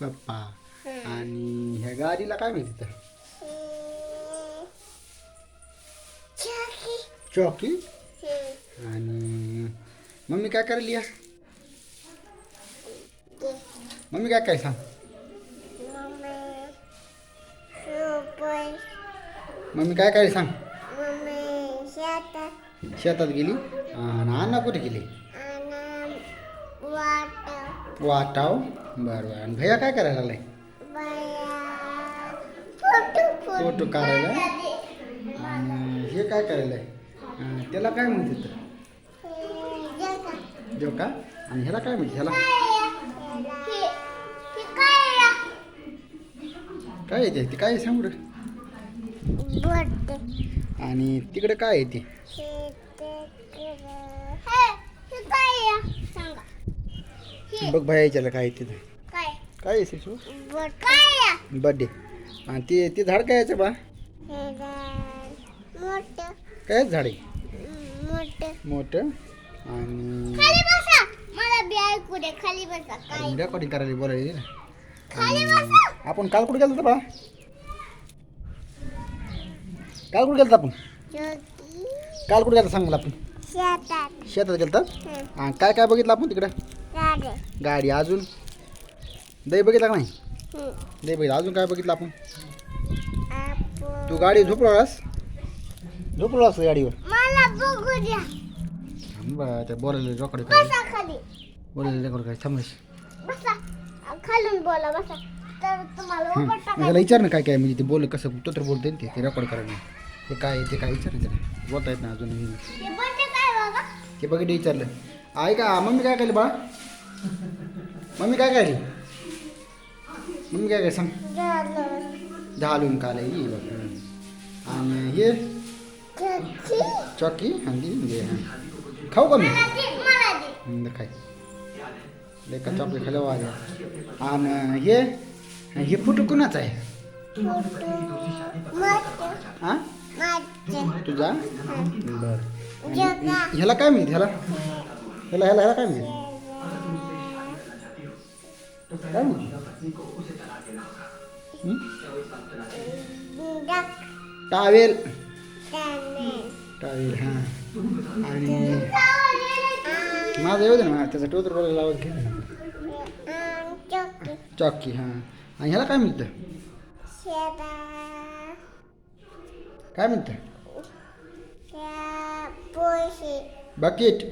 पप्पा. आणि ह्या गाडीला काय माहिती तर चॉकी. आणि मम्मी काय करायली या मम्मी काय काय सांग. मम्मी काय काय सांग. शेतात गेली. आणि अण्णा कुठे गेली. वाटाव. बरं बरं. आणि भैया काय करायला लागलाय. फोटो काढायला. आणि हे काय करायला त्याला काय म्हणते तर जोका. आणि ह्याला काय म्हणते ह्याला काय येते ते काय सांग बरं. आणि तिकडे काय आहे ते बघ भैयाच्याला काय येते काय आहे शिशू बर्थडे. आणि ते ते झाड काय याचं बा काय झाड आहे मोठं. आणि रेकॉर्डिंग करायला बोलायला आपण काल कुठे गेलो बा काल कुठे गेलो आपण काल कुठे गेलो सांग मला आपण शेतात गेलतात. हां काय काय बघितलं आपण तिकडं गाडी अजून दही बघितला का नाही दही बघितलं अजून काय बघितलं आपण. तू गाडी झोपलास गाडीवर त्या बोलायला रेकॉर्ड करायला बोलायला रेकॉर्ड करायचं थांबस त्याला विचार ना काय काय म्हणजे ते बोल कसं तो तर बोलते ते रेकॉर्ड करायला ते काय ते काय विचार त्याला बोलता येत ना अजून ते बघितलं विचारलं. आहे का मम्मी काय केली बा मम्मी काय काय मम्मी काय काय सांग झालून काल ही बघ. आणि हे चॉकी आणि खाऊ का मी खाय लेका चॉकलेट खायला वाज. आणि हे फोटो कुणाचा आहे हां तुझा बरं. ह्याला काय माहिती ह्याला ह्याला ह्याला ह्याला काय माहिती काय माहिती टावेल टावेल हां. आणि माझं येऊ दे ना त्याचा टोतर बोलायला लावत घे चॉकी हां. आणि ह्याला काय मिळतं काय मिळतं बकेट.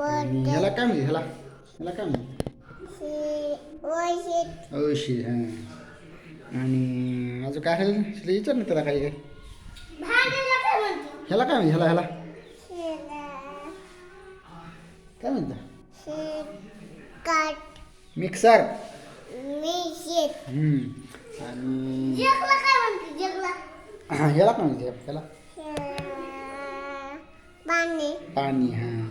आणि ह्याला काय मिळते ह्याला ह्याला काय मिळते औषध हां. आणि अजून काय विचार ना त्याला काही काय ह्याला काय म्हणते ह्याला ह्याला काय म्हणतं मिक्सर. आणि हां ह्याला काय म्हणते ह्याला पाणी हां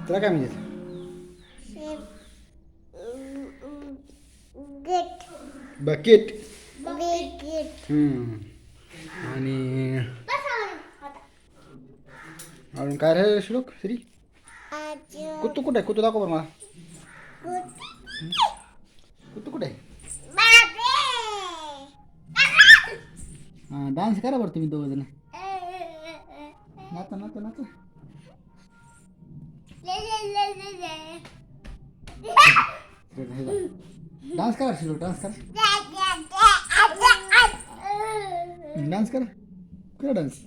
त्याला काय म्हणते बकेट. आणि अजून काय राहिलं श्लोक श्री कुत्तू कुठे आहे कुत्तू दाखव बरं मला कुत्तू कुठे आहे. हां डान्स करा बरं तुम्ही दोघं जण नाचा नाचा नाचा डान्स करा श्लोक डान्स करा डान्स करा करा डान्स